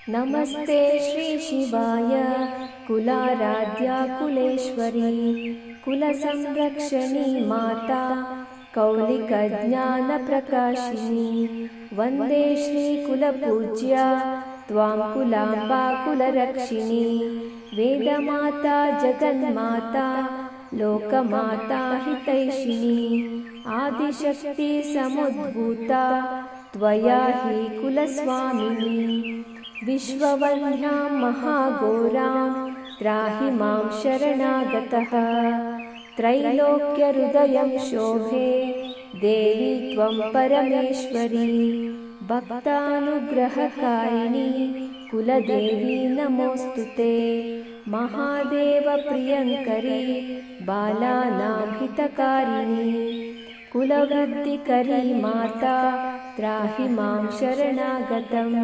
नमस्ते श्री शिवाय कुलाराध्या कुलेश्वरी कुलसंरक्षणी माता कौलिकज्ञानप्रकाशिनी वन्दे श्रीकुलपूज्या त्वां कुलाम्बा कुलरक्षिणी वेदमाता जगन्माता लोकमाता हितैषिणी आदिशक्ति समुद्भूता त्वया हि कुलस्वामिनी विश्ववन्द्यां महाघोरां त्राहि मां शरणागतः त्रैलोक्यहृदयं शोभे देवी त्वं परमेश्वरी भक्तानुग्रहकारिणी कुलदेवी नमोऽस्तुते महादेवप्रियङ्करी बालानां हितकारिणी कुलवृद्धिकरी माता त्राहि मां शरणागतम्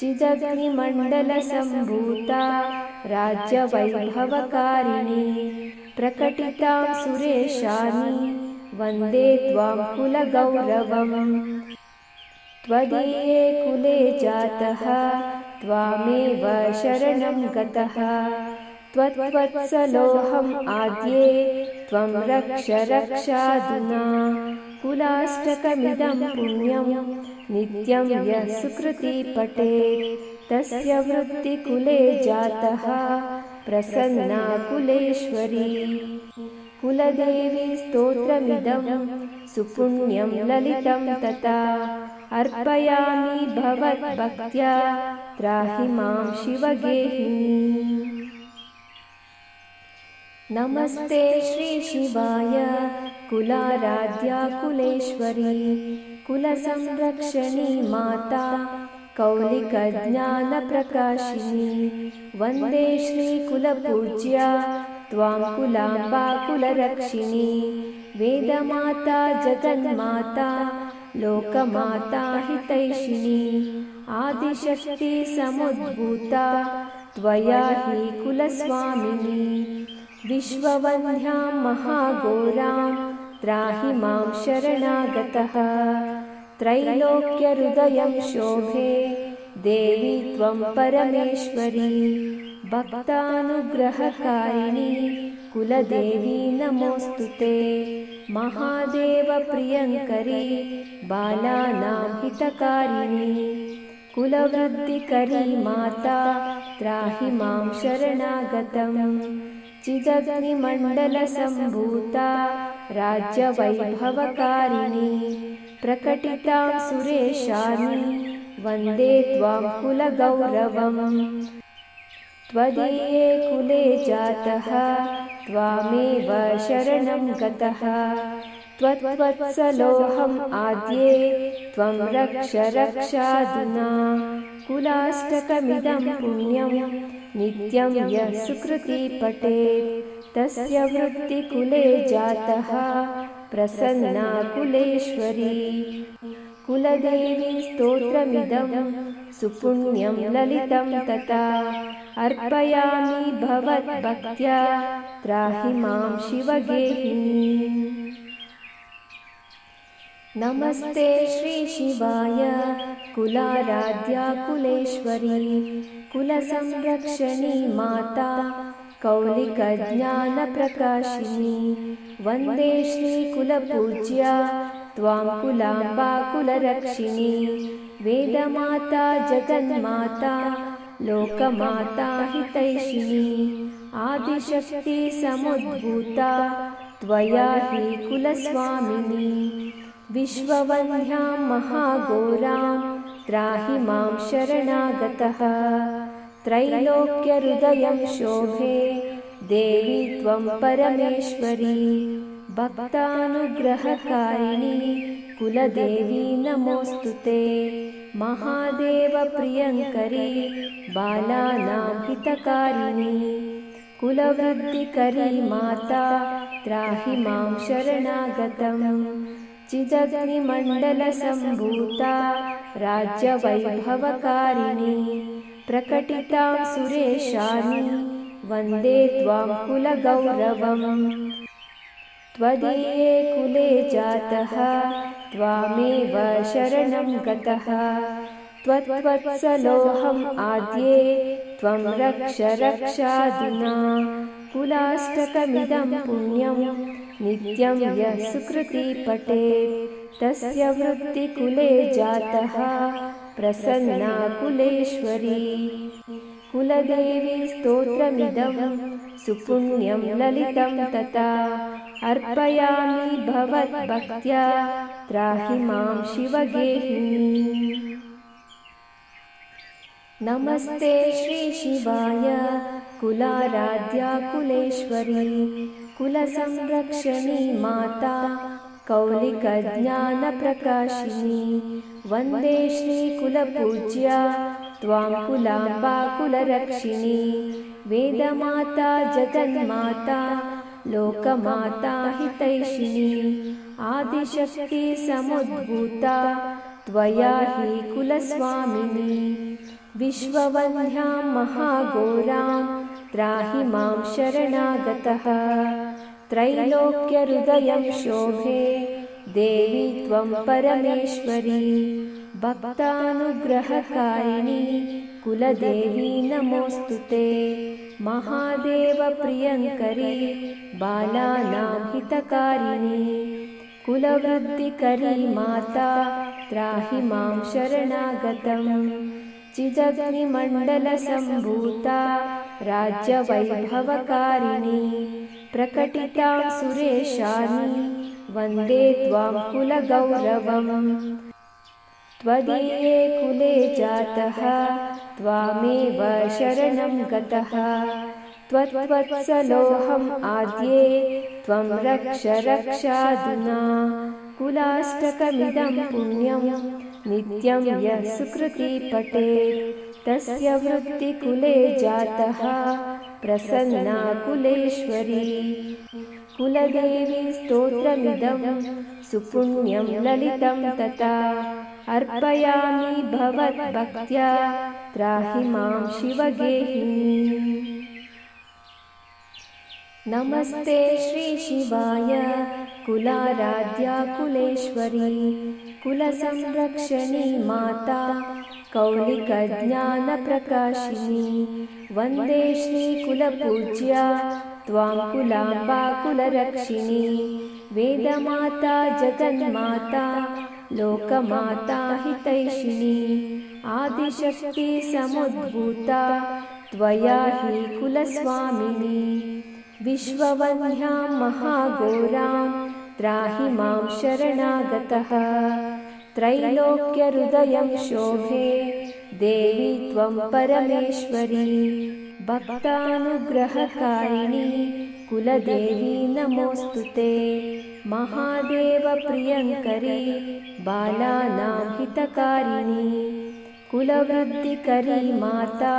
चिदग्निमण्डलसम्भूता राज्यवैभवकारिणी प्रकटितां सुरेशानि वन्दे त्वां कुलगौरवम् त्वदीये कुले जातः त्वामेव शरणं गतः त्वत्वत्सलोऽहम् आद्ये त्वं रक्ष रक्षाधुना कुलाष्टकमिदं पुण्यं नित्यं यः सुकृती पठेत् तस्य वृत्तिकुले जातः प्रसन्ना कुलेश्वरी कुलदेवी स्तोत्रमिदं सुपुण्यं ललितं तथा अर्पयामि भवद्भक्त्या त्राहि मां शिवगेहिनी। नमस्ते श्री शिवाय कुलाराध्या कुलेश्वरी कुलसंरक्षणी माता कौलिकज्ञानप्रकाशिनी वन्दे श्रीकुलपूज्या त्वां कुलाम्बा कुलरक्षिणी वेदमाता जगन्माता लोकमाता हितैषिणी आदिशक्ति समुद्भूता त्वया हि कुलस्वामिनी विश्ववन्द्यां महाघोरां त्राहि मां शरणागतः त्रैलोक्यहृदयं शोभे देवी त्वं परमेश्वरी भक्तानुग्रहकारिणी कुलदेवी नमोऽस्तुते महादेवप्रियङ्करी बालानां हितकारिणी कुलवृद्धिकरी माता त्राहि मां शरणागतम् चिदग्निमण्डलसम्भूता राज्यवैभवकारिणी प्रकटितां सुरेशानि वन्दे त्वां कुलगौरवम् त्वदीये कुले जातः त्वामेव शरणं गतः त्वत्वत्सलोऽहम् आद्ये त्वं रक्ष रक्षाधुना कुलाष्टकमिदं पुण्यं नित्यं यः सुकृती पठेत् तस्य वृत्तिकुले जातः प्रसन्ना कुलेश्वरी कुलदेवी स्तोत्रमिदं सुपुण्यं ललितं तथा अर्पयामि भवद्भक्त्या त्राहि मां शिवगेहिनी। नमस्ते श्री शिवाय कुलाराध्या कुलेश्वरी कुलसंरक्षणी माता कौलिकज्ञानप्रकाशिनी वन्दे श्रीकुलपूज्या त्वां कुलाम्बा कुलरक्षिणी वेदमाता जगन्माता लोकमाता हितैषिणी आदिशक्ति समुद्भूता त्वया हि कुलस्वामिनी विश्ववन्द्यां महाघोरां त्राहि मां शरणागतः त्रैलोक्यहृदयं शोभे देवी त्वं परमेश्वरी भक्तानुग्रहकारिणी कुलदेवी नमोऽस्तुते महादेवप्रियङ्करी बालानां हितकारिणी कुलवृद्धिकरी माता त्राहि मां शरणागतम् चिदग्निमण्डलसम्भूता राज्यवैभवकारिणी प्रकटितां सुरेशानि वन्दे त्वां कुलगौरवम् त्वदीये कुले जातः त्वामेव शरणं गतः त्वत्वत्सलोऽहम् आद्ये त्वं रक्ष रक्षाधुना कुलाष्टकमिदं पुण्यं नित्यं यः सुकृती पठेत् तस्य वृत्तिकुले जातः प्रसन्ना कुलेश्वरी। कुलदेवी स्तोत्रमिदं सुपुण्यं ललितं तथा अर्पयामि भवद्भक्त्या त्राहि मां शिवगेहिनी। नमस्ते श्री शिवाय कुलाराध्या कुलेश्वरी कुलसंरक्षणी माता कौलिकज्ञानप्रकाशिनी। वन्दे श्रीकुलपूज्या त्वां कुलाम्बा कुलरक्षिणी। वेदमाता जगन्माता लोकमाता हितैषिणी। आदिशक्ति समुद्भूता त्वया हि कुलस्वामिनी। विश्ववन्ध्यां महाघोरां त्राहि मां शरणागतः। त्रैलोक्यहृदयं शोभे देवी त्वं परमेश्वरी। भक्तानुग्रहकारिणी कुलदेवी नमोऽस्तुते। महादेवप्रियङ्करी बालानां हितकारिणी। कुलवृद्धिकरी माता त्राहि मां शरणागतम्। चिदग्निमण्डलसम्भूता राज्यवैभवकारिणी। प्रकटितां सुरेशानि वन्दे त्वां कुलगौरवम्। त्वदीये कुले जातः त्वामेव शरणं गतः। त्वत्वत्सलोऽहम् आद्ये त्वं रक्ष रक्षाधुना कुलाष्टकमिदं पुण्यं नित्यं यः सुकृती पठेत् तस्य वृत्तिकुले जातः प्रसन्ना कुलेश्वरी। कुलदेवी स्तोत्रमिदं सुपुण्यं ललितं तथा अर्पयामि भवद्भक्त्या त्राहि मां शिवगेहिनी। नमस्ते श्री शिवाय कुलाराध्या कुलेश्वरी कुलसंरक्षणी माता कौलिकज्ञानप्रकाशिनी। वन्दे श्रीकुलपूज्या त्वां कुलाम्बा कुलरक्षिणी। वेदमाता जगन्माता लोकमाता हितैषिणी। आदिशक्ति समुद्भूता त्वया हि कुलस्वामिनी। विश्ववन्ध्यां महाघोरां त्राहि मां शरणागतः। त्रैलोक्यहृदयं शोभे देवी त्वं परमेश्वरी। भक्तानुग्रहकारिणी कुलदेवी नमोऽस्तुते। महादेवप्रियङ्करी बालानां हितकारिणी। कुलवृद्धिकरी माता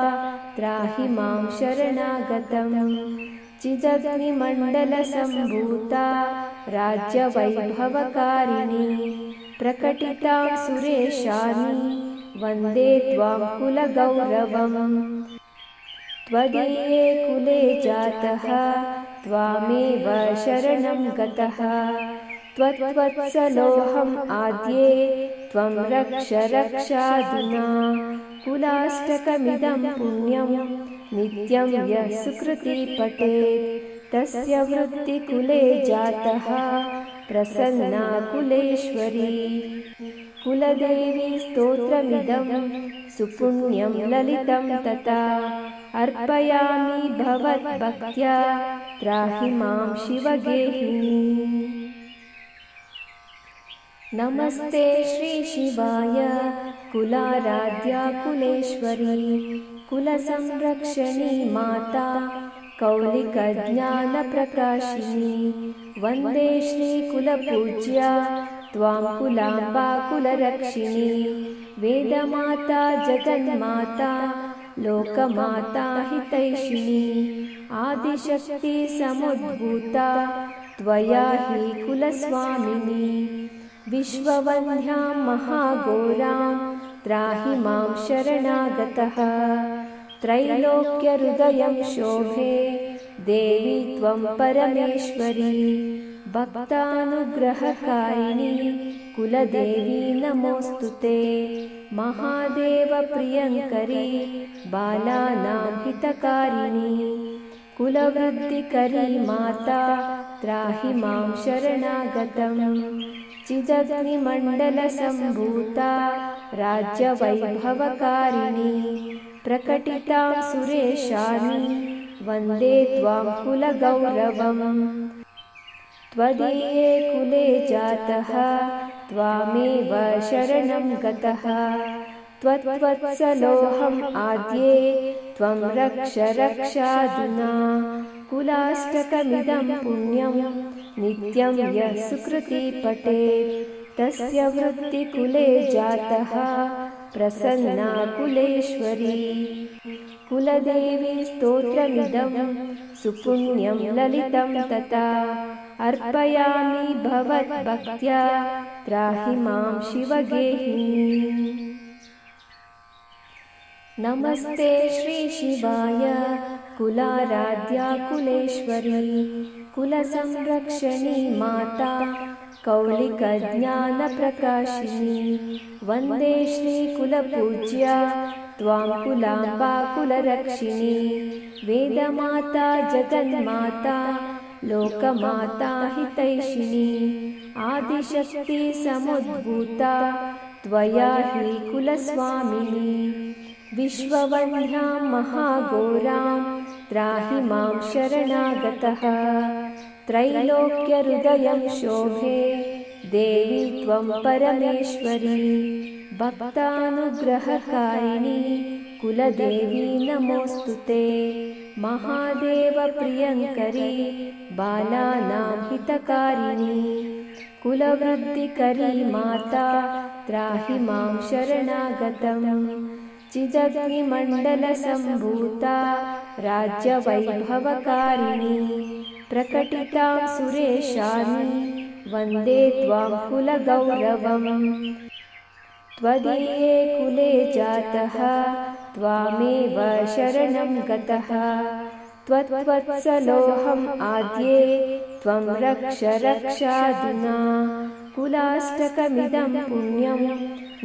त्राहि मां शरणागतम्। चिदग्निमण्डलसम्भूता राज्यवैभवकारिणी। प्रकटितां सुरेशानि वन्दे त्वां कुलगौरवम्। त्वदीये कुले जातः त्वामेव शरणं गतः। त्वत्वत्सलोऽहम् आद्ये त्वं रक्ष रक्षाधुना कुलाष्टकमिदं पुण्यं नित्यं यः सुकृती पठेत् तस्य वृत्तिकुले जातः प्रसन्ना कुलेश्वरी। कुलदेवी स्तोत्रमिदं सुपुण्यं ललितं तथा अर्पयामि भवद्भक्त्या त्राहि मां शिवगेहिनी। नमस्ते श्री शिवाय कुलाराध्या कुलेश्वरी कुलसंरक्षणी माता कौलिकज्ञानप्रकाशिनी। वन्दे श्रीकुलपूज्या त्वां कुलाम्बा कुलरक्षिणी। वेदमाता जगन्माता लोकमाता हितैषिणी। आदिशक्ति समुद्भूता त्वया हि कुलस्वामिनी। विश्ववन्ध्यां महाघोरां त्राहि मां शरणागतः। त्रैलोक्यहृदयं शोभे देवी त्वं परमेश्वरी। भक्तानुग्रहकारिणी कुलदेवी नमोऽस्तुते। महादेवप्रियङ्करी बालानां हितकारिणी कुलवृद्धिकरी माता त्राहि मां शरणागतम्। चिदग्निमण्डलसम्भूता राज्यवैभवकारिणी प्रकटितां सुरेशानि वन्दे त्वां कुलगौरवम्। त्वदीये कुले जातः त्वामेव शरणं गतः। त्वत्वत्सलोऽहम् आद्ये त्वं रक्ष रक्षाधुना। कुलाष्टकमिदं पुण्यं नित्यं यः सुकृती पठेत् तस्य वृत्तिकुले जातः प्रसन्ना कुलेश्वरी। कुलदेवी स्तोत्रमिदं सुपुण्यं ललितं तथा अर्पयामि भवद्भक्त्या त्राहि मां शिवगेहिनी। नमस्ते श्री शिवाय कुलाराध्या कुलेश्वरी कुलसंरक्षणी माता कौलिकज्ञानप्रकाशिनी। वन्दे श्रीकुलपूज्या त्वां कुलाम्बा कुलरक्षिणी। वेदमाता जगन्माता लोकमाता हितैषिणी। आदिशक्ति समुद्भूता त्वया हि कुलस्वामिनी। विश्ववन्ध्यां महाघोरां त्राहि मां शरणागतः। त्रैलोक्यहृदयं शोभे देवी त्वं परमेश्वरी। भक्तानुग्रहकारिणी कुलदेवी नमोऽस्तुते। महादेवप्रियङ्करी बालानां हितकारिणी कुलवृद्धिकरी माता त्राहि मां शरणागतम्। चिदग्निमण्डलसम्भूता राज्यवैभवकारिणी प्रकटितां सुरेशानि वन्दे त्वां कुलगौरवम्। त्वदीये कुले जातः त्वामेव शरणं गतः। त्वत्वत्सलोऽहम् आद्ये त्वं रक्ष रक्षाधुना। कुलाष्टकमिदं पुण्यं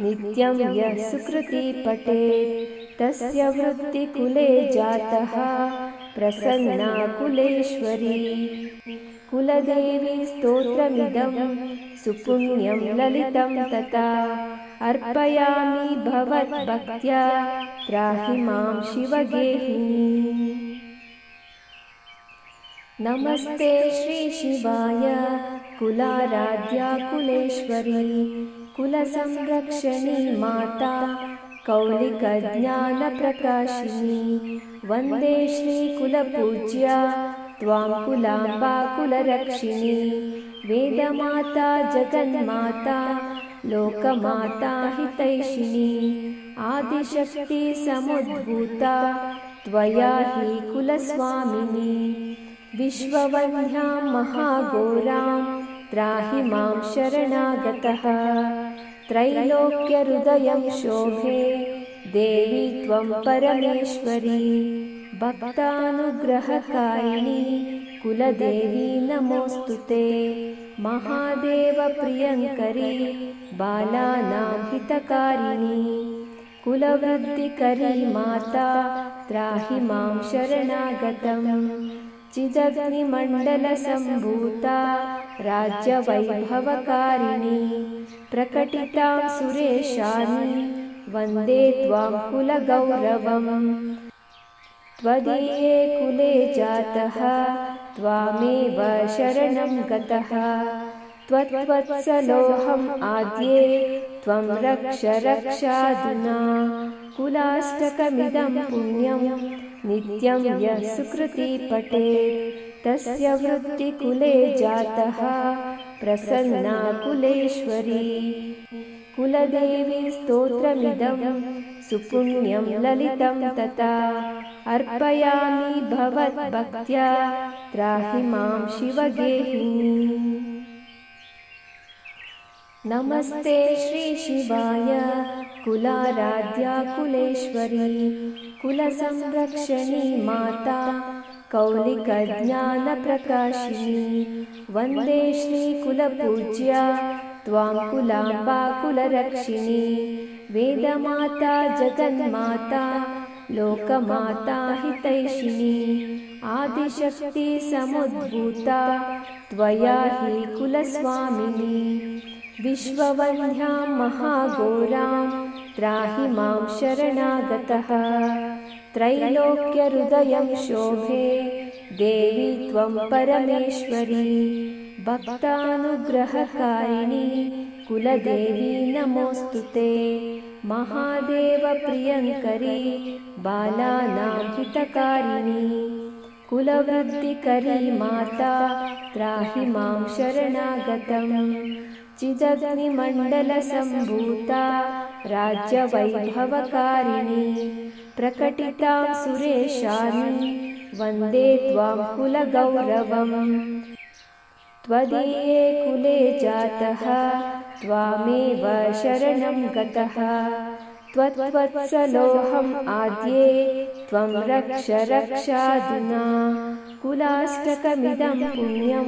नित्यं यः सुकृती पठेत् तस्य वृत्तिकुले जातः प्रसन्ना कुलेश्वरी। कुलदेवी स्तोत्रमिदं सुपुण्यं ललितं तथा अर्पयामि भवद्भक्त्या त्राहि मां शिवगेहिनी। नमस्ते श्री शिवाय कुलाराध्या कुलेश्वरी कुलसंरक्षणी माता कौलिकज्ञानप्रकाशिनी। वन्दे श्रीकुलपूज्या त्वां कुलाम्बा कुलरक्षिणी। वेदमाता जगन्माता लोकमाता हितैषिणी। आदिशक्ति समुद्भूता त्वया हि कुलस्वामिनी। विश्ववन्ध्यां महाघोरां त्राहि मां शरणागतः। त्रैलोक्यहृदयं शोभे देवी त्वं परमेश्वरी। भक्तानुग्रहकारिणी कुलदेवी नमोऽस्तुते। महादेवप्रियङ्करी बालानां हितकारिणी कुलवृद्धिकरी माता त्राहि मां शरणागतम्। चिदग्निमण्डलसम्भूता राज्यवैभवकारिणी प्रकटितां सुरेशानि वन्दे त्वां कुलगौरवम्। त्वदीये कुले जातः त्वामेव शरणं गतः। त्वत्वत्सलोऽहम् आद्ये त्वं रक्ष रक्षाधुना। कुलाष्टकमिदं पुण्यं नित्यं यः सुकृती पठेत् तस्य वृत्तिकुले जातः प्रसन्ना कुलेश्वरी। कुलदेवी स्तोत्रमिदं सुपुण्यं ललितं तथा अर्पयामि भवद्भक्त्या त्राहि मां शिवगेहिनी। नमस्ते श्री शिवाय कुलाराध्या कुलेश्वरी कुलसंरक्षणी माता कौलिकज्ञानप्रकाशिनी वन्दे श्रीकुलपूज्या त्वां कुलाम्बा कुलरक्षिणी वेदमाता जगन्माता लोकमाता हितैषिणी आदिशक्ति समुद्भूता त्वया हि कुलस्वामिनी विश्ववन्ध्यां महाघोरां त्राहि मां शरणागतः त्रैलोक्यहृदयं शोभे देवी त्वं परमेश्वरी भक्तानुग्रहकारिणी कुलदेवी नमोऽस्तु ते महादेवप्रियङ्करी बालानां हितकारिणी कुलवृद्धिकरी माता त्राहि मां शरणागतम् चिदग्निमण्डलसम्भूता राज्यवैभवकारिणी प्रकटितां सुरेशानी वन्दे त्वां कुलगौरवम् त्वदीये कुले जातः त्वामेव शरणं गतः त्वत्वत्सलोऽहम् आद्ये त्वं रक्ष रक्षाधुना कुलाष्टकमिदं पुण्यं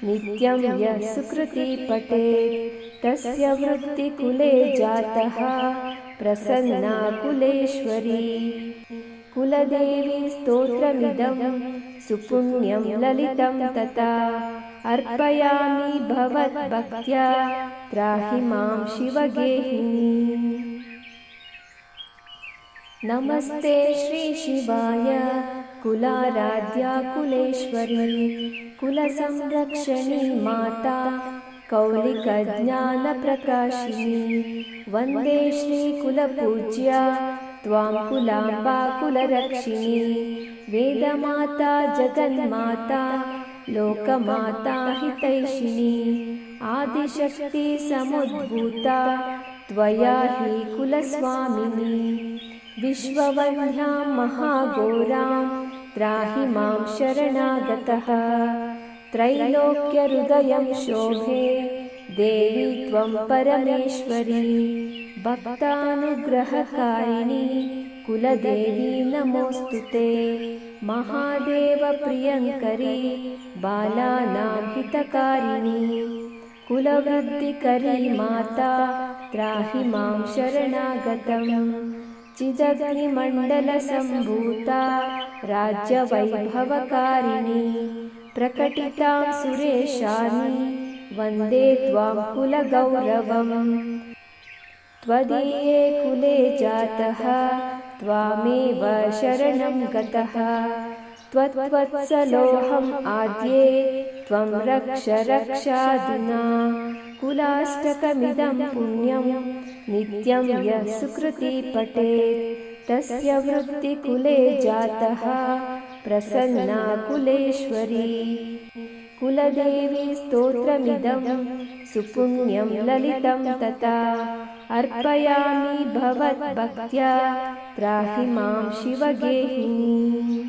नित्यं यः सुकृती पठेत् तस्य वृत्तिकुले जातः प्रसन्ना कुलेश्वरी कुलदेवी स्तोत्रमिदं सुपुण्यं ललितं तथा अर्पयामि भवद्भक्त्या त्राहि मां शिवगेहिनी नमस्ते श्री शिवाय कुलाराध्या कुलेश्वरी कुलसंरक्षणी माता कौलिकज्ञानप्रकाशिनी वन्दे श्रीकुलपूज्या त्वां कुलाम्बा कुलरक्षिणी वेदमाता जगन्माता लोकमाता हितैषिणी आदिशक्ति समुद्भूता त्वया हि कुलस्वामिनी विश्ववन्ध्यां महाघोरां त्राहि मां शरणागतः त्रैलोक्यहृदयं शोभे देवी त्वं परमेश्वरी भक्तानुग्रहकारिणी कुलदेवी नमोऽस्तु ते महादेवप्रियङ्करी बालानां हितकारिणी कुलवृद्धिकरी माता त्राहि मां शरणागतम् चिदग्निमण्डलसम्भूता राज्यवैभवकारिणी प्रकटितां सुरेशानी वन्दे त्वां कुलगौरवम् त्वदीये कुले जातः त्वामेव शरणं गतः त्वत्वत्सलोऽहम् आद्ये त्वं रक्ष रक्षाधुना कुलाष्टकमिदं पुण्यं नित्यं यः सुकृती पठेत् तस्य वृत्तिकुले जातः प्रसन्ना कुलेश्वरी कुलदेवी स्तोत्रमिदं सुपुण्यं ललितं तथा अर्पयामि भवद्भक्त्या त्राहि मां शिवगेहिनी